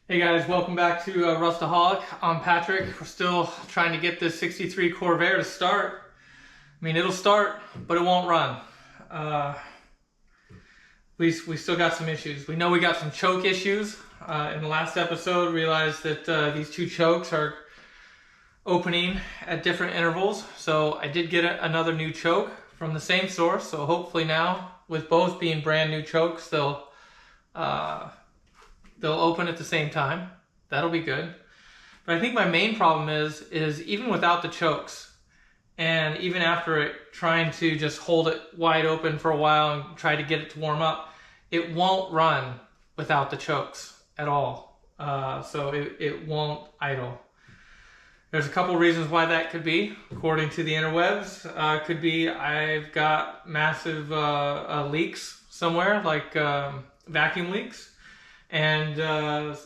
Hey guys, welcome back to Rustaholic. I'm Patrick. We're still trying to get this 63 Corvair to start. I mean, it'll start, but it won't run. We still got some issues. We know we got some choke issues. In the last episode, realized that these two chokes are opening at different intervals. So I did get another new choke from the same source. So hopefully now, with both being brand new chokes, they'll open at the same time. That'll be good. But I think my main problem is even without the chokes, and even after it trying to just hold it wide open for a while and try to get it to warm up, it won't run without the chokes at all. So it won't idle. There's a couple reasons why that could be, according to the interwebs. Could be I've got massive leaks somewhere, like vacuum leaks. And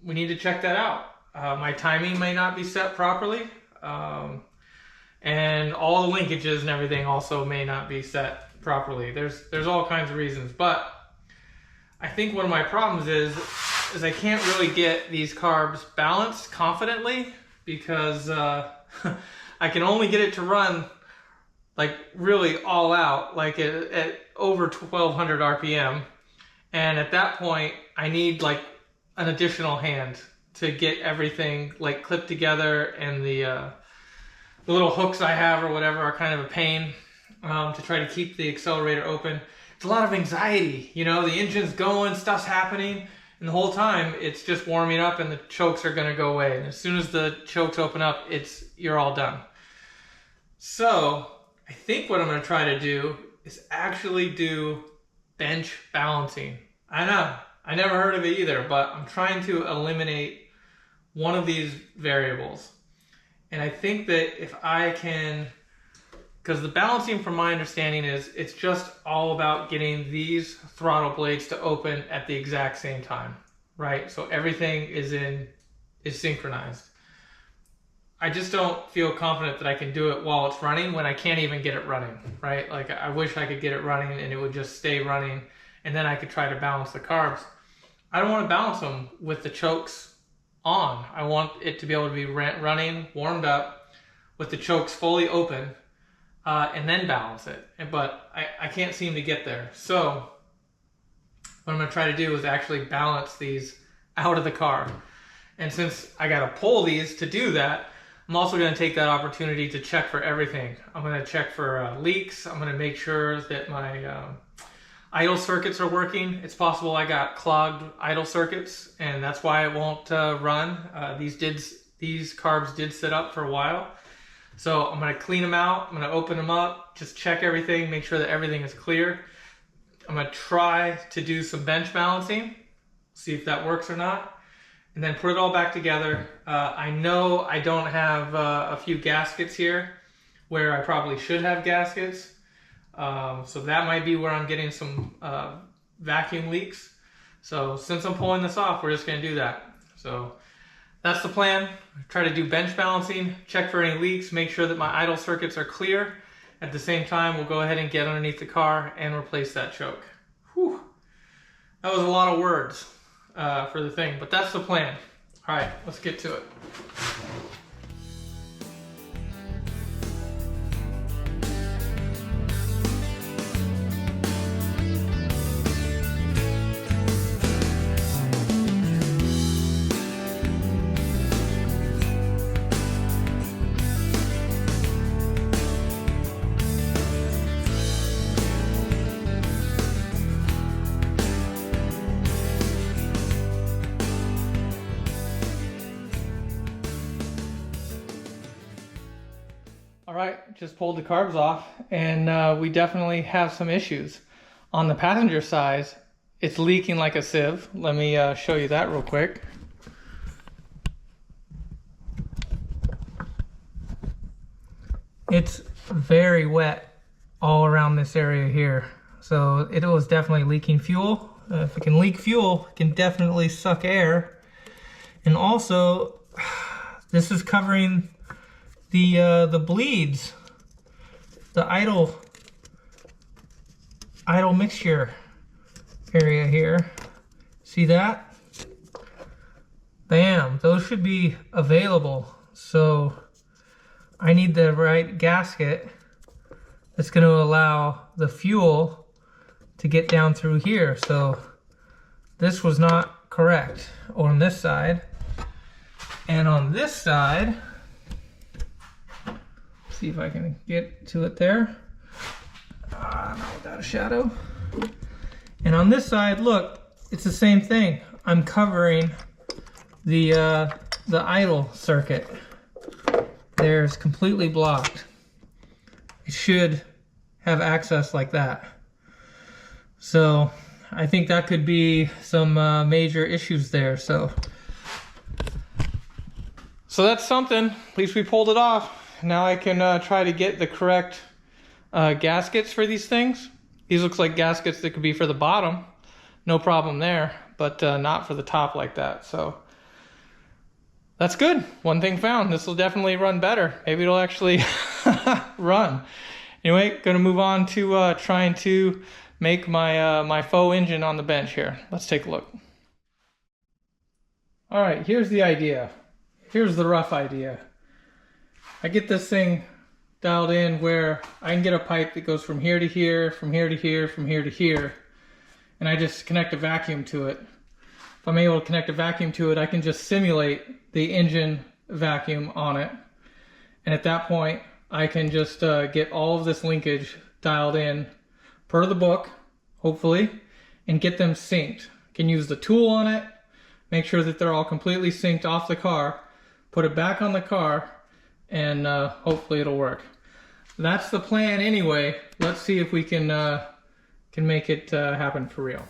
we need to check that out. My timing may not be set properly. And all the linkages and everything also may not be set properly. There's all kinds of reasons. But I think one of my problems is I can't really get these carbs balanced confidently because I can only get it to run like really all out, like at over 1200 RPM. And at that point, I need like an additional hand to get everything like clipped together, and the little hooks I have or whatever are kind of a pain to try to keep the accelerator open. It's a lot of anxiety, you know, the engine's going, stuff's happening, and the whole time it's just warming up and the chokes are gonna go away. And as soon as the chokes open up, you're all done. So I think what I'm gonna try to do is actually do bench balancing. I know, I never heard of it either, but I'm trying to eliminate one of these variables. And I think that if I can, because the balancing from my understanding is it's just all about getting these throttle blades to open at the exact same time, right? So everything is synchronized. I just don't feel confident that I can do it while it's running when I can't even get it running, right? Like I wish I could get it running and it would just stay running, and then I could try to balance the carbs. I don't want to balance them with the chokes on. I want it to be able to be running, warmed up, with the chokes fully open, and then balance it. But I can't seem to get there. So what I'm going to try to do is actually balance these out of the car. And since I got to pull these to do that, I'm also going to take that opportunity to check for everything. I'm going to check for leaks. I'm going to make sure that my idle circuits are working. It's possible I got clogged idle circuits, and that's why it won't run. These carbs did sit up for a while. So I'm going to clean them out. I'm going to open them up, just check everything, make sure that everything is clear. I'm going to try to do some bench balancing, see if that works or not, and then put it all back together. I know I don't have a few gaskets here where I probably should have gaskets. So that might be where I'm getting some vacuum leaks. So since I'm pulling this off, we're just going to do that. So that's the plan. Try to do bench balancing, check for any leaks, make sure that my idle circuits are clear. At the same time, we'll go ahead and get underneath the car and replace that choke. Whew. That was a lot of words for the thing, but that's the plan. All right, let's get to it. All right, just pulled the carbs off, and we definitely have some issues. On the passenger side, it's leaking like a sieve. Let me show you that real quick. It's very wet all around this area here. So it was definitely leaking fuel. If it can leak fuel, it can definitely suck air. And also, this is covering the bleeds, the idle mixture area here. See that? Bam, those should be available. So I need the right gasket that's going to allow the fuel to get down through here. So this was not correct on this side. And on this side, see if I can get to it there. Not without a shadow. And on this side, look, it's the same thing. I'm covering the idle circuit. There's completely blocked. It should have access like that. So I think that could be some major issues there. So that's something. At least we pulled it off. Now I can try to get the correct gaskets for these things. These looks like gaskets that could be for the bottom. No problem there, but not for the top like that. So that's good. One thing found. This will definitely run better. Maybe it'll actually run. Anyway, gonna move on to trying to make my my faux engine on the bench here. Let's take a look. All right, here's the idea. Here's the rough idea. I get this thing dialed in where I can get a pipe that goes from here to here, from here to here, from here to here, and I just connect a vacuum to it. If I'm able to connect a vacuum to it, I can just simulate the engine vacuum on it. And at that point, I can just get all of this linkage dialed in per the book, hopefully, and get them synced. Can use the tool on it, make sure that they're all completely synced off the car, put it back on the car, and hopefully it'll work. That's the plan anyway. Let's see if we can make it happen for real.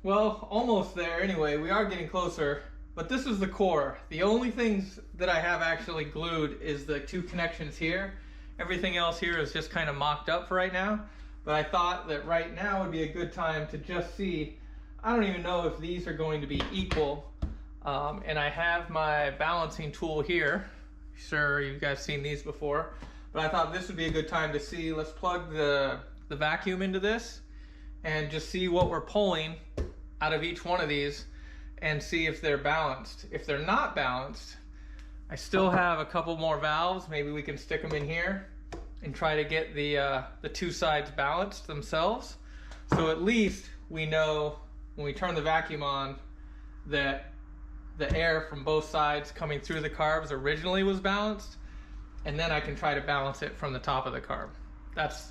Well, almost there anyway. We are getting closer, but this is the core. The only things that I have actually glued is the two connections here. Everything else here is just kind of mocked up for right now, but I thought that right now would be a good time to just see. I don't even know if these are going to be equal, and I have my balancing tool here. Sure, you guys seen these before, but I thought this would be a good time to see. Let's plug the vacuum into this and just see what we're pulling out of each one of these and see if they're balanced. If they're not balanced, I still have a couple more valves. Maybe we can stick them in here and try to get the two sides balanced themselves. So at least we know when we turn the vacuum on that the air from both sides coming through the carbs originally was balanced, and then I can try to balance it from the top of the carb. That's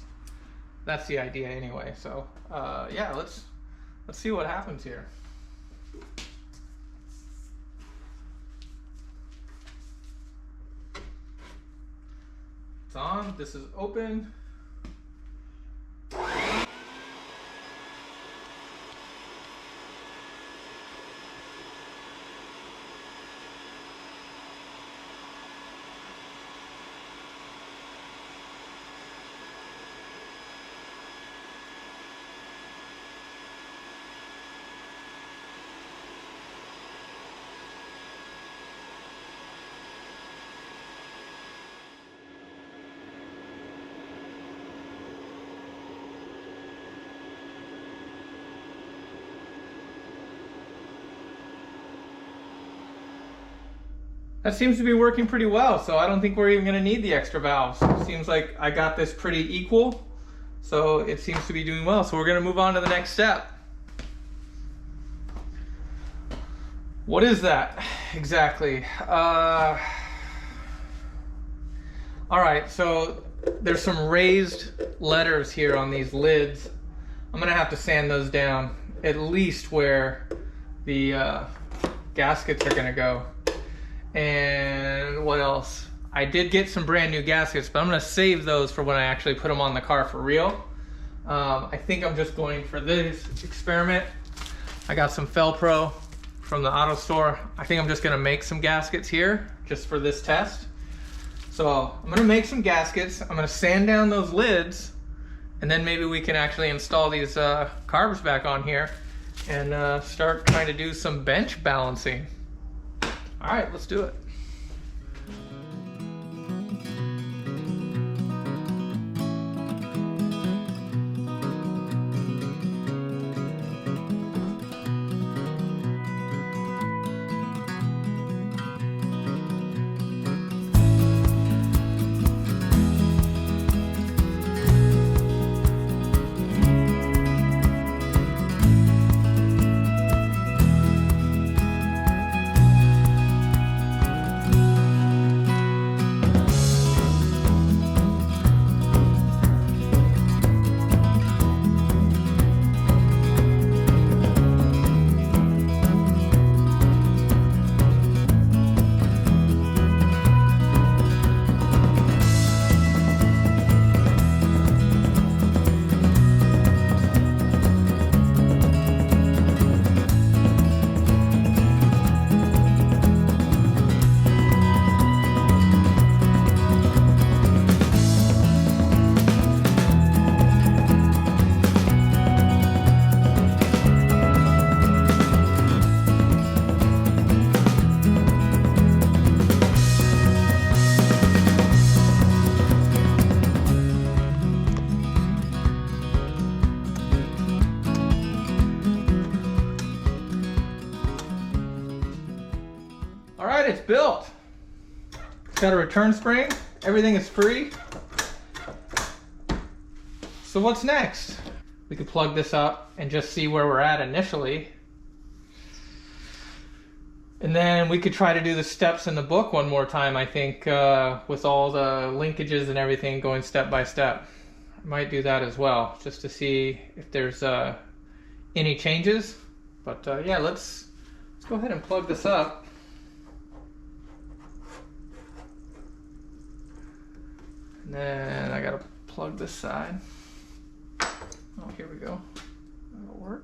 the idea anyway. So yeah, let's see what happens here. It's on. This is open. That seems to be working pretty well, so I don't think we're even going to need the extra valves. It seems like I got this pretty equal, so it seems to be doing well. So we're going to move on to the next step. What is that exactly? All right, so there's some raised letters here on these lids. I'm going to have to sand those down, at least where the gaskets are going to go. And what else? I did get some brand new gaskets, but I'm going to save those for when I actually put them on the car for real. I think I'm just going for this experiment. I got some Felpro from the auto store. I think I'm just going to make some gaskets here just for this test. So I'm going to make some gaskets. I'm going to sand down those lids, and then maybe we can actually install these carbs back on here and start trying to do some bench balancing. All right, let's do it. All right, it's built. It's got a return spring. Everything is free. So what's next? We could plug this up and just see where we're at initially. And then we could try to do the steps in the book one more time, I think, with all the linkages and everything going step by step. I might do that as well, just to see if there's any changes. But yeah, let's go ahead and plug this up. And then I gotta plug this side. Oh, here we go. That'll work.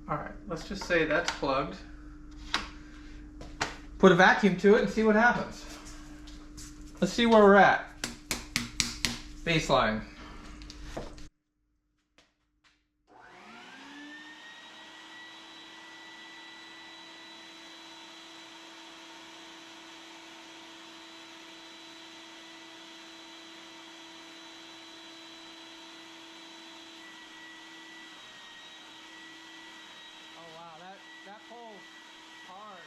All right, let's just say that's plugged. Put a vacuum to it and see what happens. Let's see where we're at. Baseline. Oh wow, that pulls hard.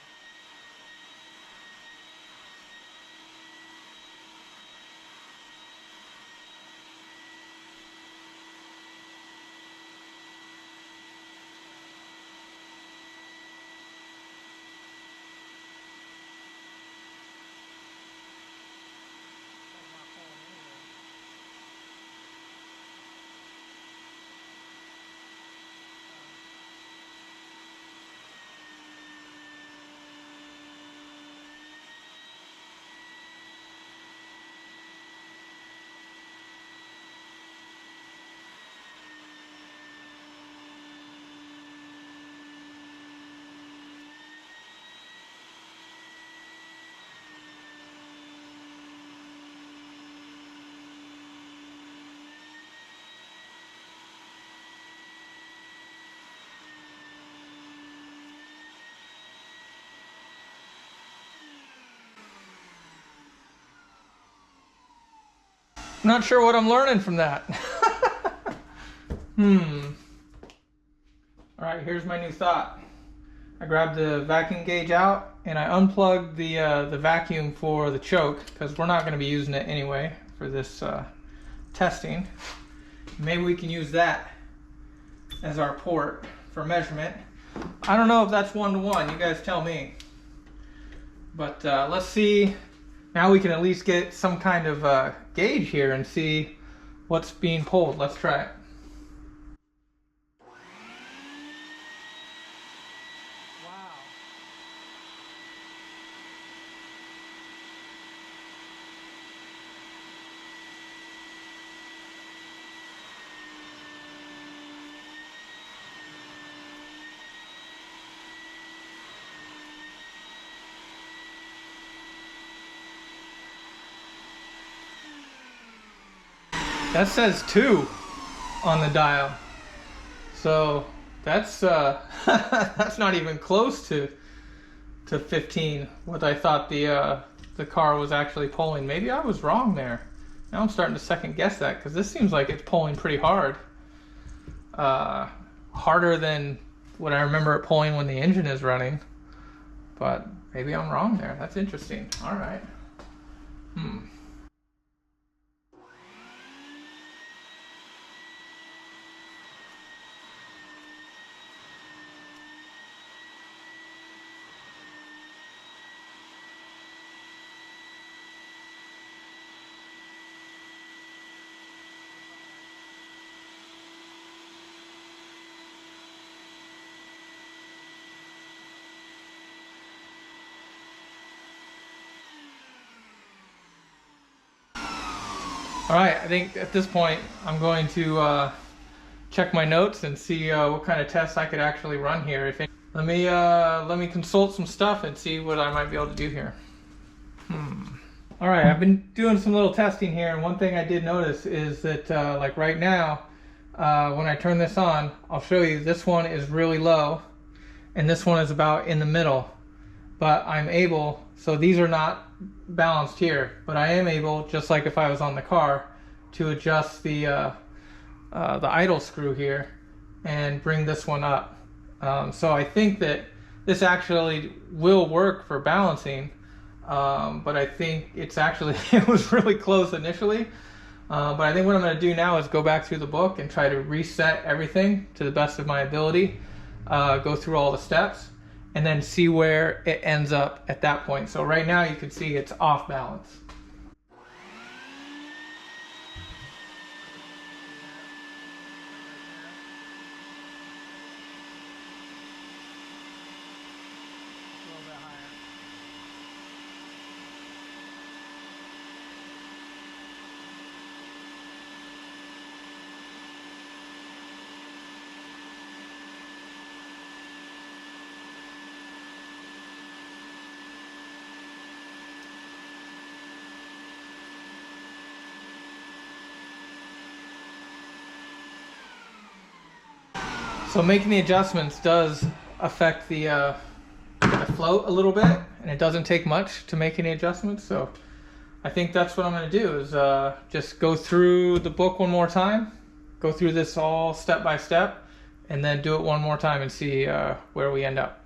I'm not sure what I'm learning from that. All right, here's my new thought. I grabbed the vacuum gauge out and I unplugged the vacuum for the choke because we're not going to be using it anyway for this testing. Maybe we can use that as our port for measurement. I don't know if that's 1-to-1. You guys tell me. But let's see. Now we can at least get some kind of gauge here and see what's being pulled. Let's try it. Wow. That says 2 on the dial, so that's that's not even close to 15. What I thought the car was actually pulling. Maybe I was wrong there. Now I'm starting to second guess that because this seems like it's pulling pretty hard, harder than what I remember it pulling when the engine is running. But maybe I'm wrong there. That's interesting. All right. All right, I think at this point I'm going to check my notes and see what kind of tests I could actually run here. If any. Let me consult some stuff and see what I might be able to do here. All right, I've been doing some little testing here, and one thing I did notice is that like right now, when I turn this on, I'll show you this one is really low, and this one is about in the middle. But I'm able, so these are not balanced here, but I am able, just like if I was on the car, to adjust the idle screw here and bring this one up. So I think that this actually will work for balancing, but I think it's actually, it was really close initially. But I think what I'm going to do now is go back through the book and try to reset everything to the best of my ability, go through all the steps, and then see where it ends up at that point. So right now you can see it's off balance. So making the adjustments does affect the float a little bit, and it doesn't take much to make any adjustments. So I think that's what I'm going to do is just go through the book one more time, go through this all step by step, and then do it one more time and see where we end up.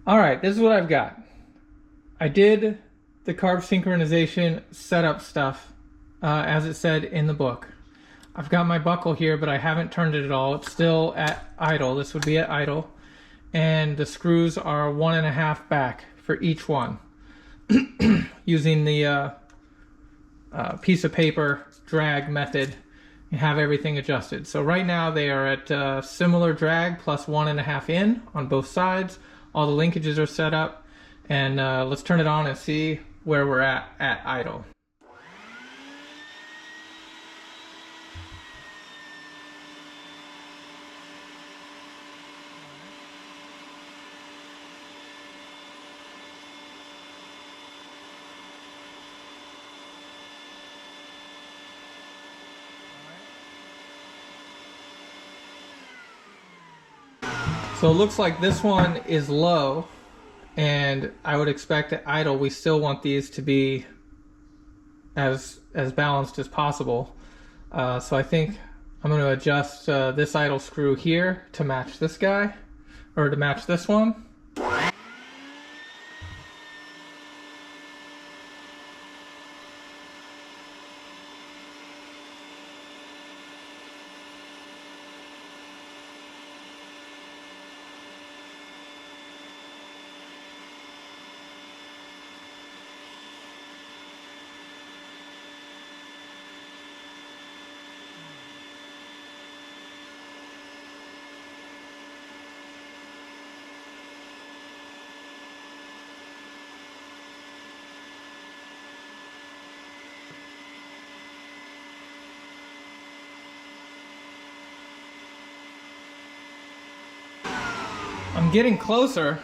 All right, this is what I've got. I did the carb synchronization setup stuff as it said in the book. I've got my buckle here, but I haven't turned it at all. It's still at idle. This would be at idle. And the screws are 1.5 back for each one. Using the piece of paper drag method and have everything adjusted. So right now they are at similar drag plus 1.5 in on both sides. All the linkages are set up. And let's turn it on and see where we're at idle. So it looks like this one is low, and I would expect at idle we still want these to be as balanced as possible. So I think I'm going to adjust this idle screw here to match this guy, or to match this one. I'm getting closer,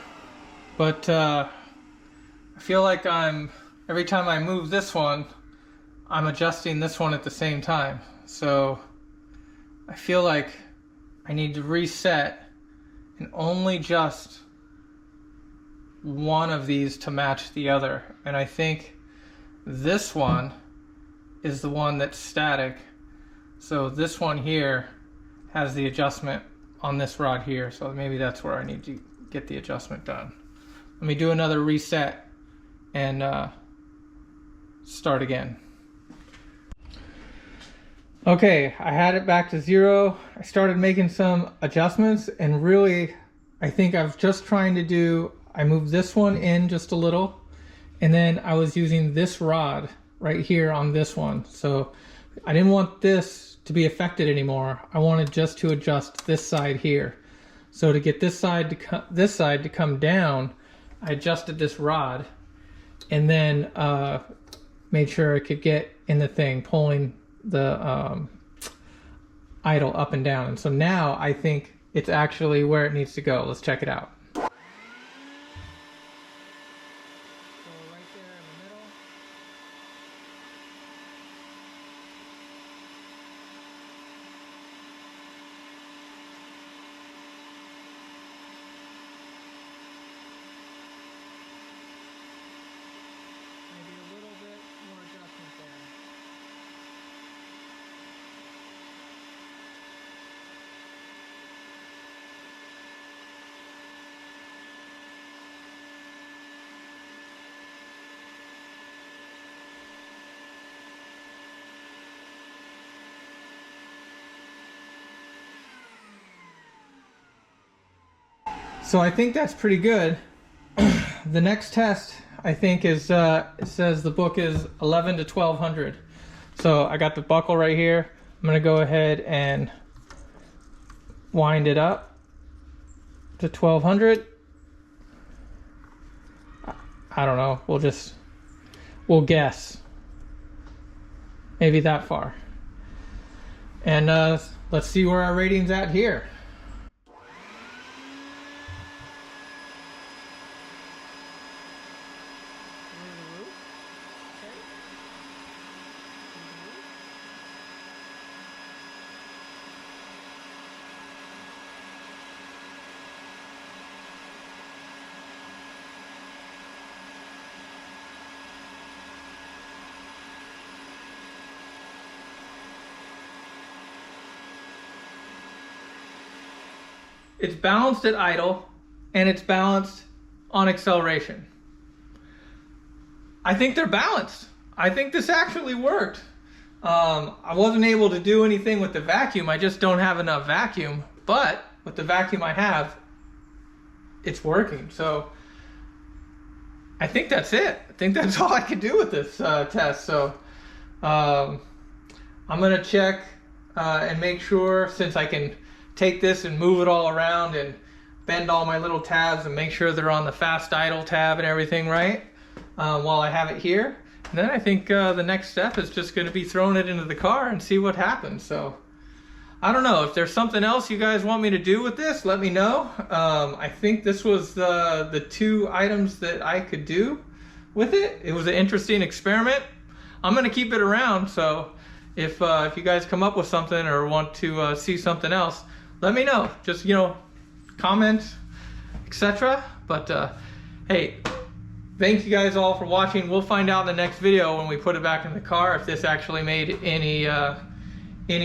but I feel like every time I move this one, I'm adjusting this one at the same time. So I feel like I need to reset and only adjust one of these to match the other. And I think this one is the one that's static. So this one here has the adjustment on this rod here, so maybe that's where I need to get the adjustment done. Let me do another reset and start again. Okay, I had it back to 0. I started making some adjustments, and really I think I was just trying to do, I moved this one in just a little, and then I was using this rod right here on this one. So I didn't want this to be affected anymore. I wanted just to adjust this side here. So to get this side to come down, I adjusted this rod and then made sure I could get in the thing, pulling the idle up and down. And so now I think it's actually where it needs to go. Let's check it out. So I think that's pretty good. The next test, I think, is it says the book is 11 to 1200. So I got the buckle right here. I'm gonna go ahead and wind it up to 1200. I don't know, we'll guess. Maybe that far. And let's see where our rating's at here. it's balanced at idle, and it's balanced on acceleration. I think they're balanced. I think this actually worked. I wasn't able to do anything with the vacuum. I just don't have enough vacuum. But with the vacuum I have, it's working. So I think that's it. I think that's all I can do with this test. So I'm going to check and make sure, since I can take this and move it all around and bend all my little tabs and make sure they're on the fast idle tab and everything right while I have it here. And then I think the next step is just going to be throwing it into the car and see what happens. So I don't know. If there's something else you guys want me to do with this, let me know. I think this was the 2 items that I could do with it. It was an interesting experiment. I'm going to keep it around. So if you guys come up with something or want to see something else, let me know. Just, comment, etc. But hey, thank you guys all for watching. We'll find out in the next video when we put it back in the car if this actually made any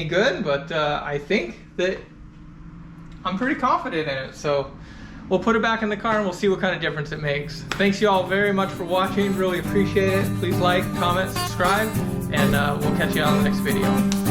good, but I think that I'm pretty confident in it. So we'll put it back in the car and we'll see what kind of difference it makes. Thanks you all very much for watching. Really appreciate it. Please like, comment, subscribe, and we'll catch you on the next video.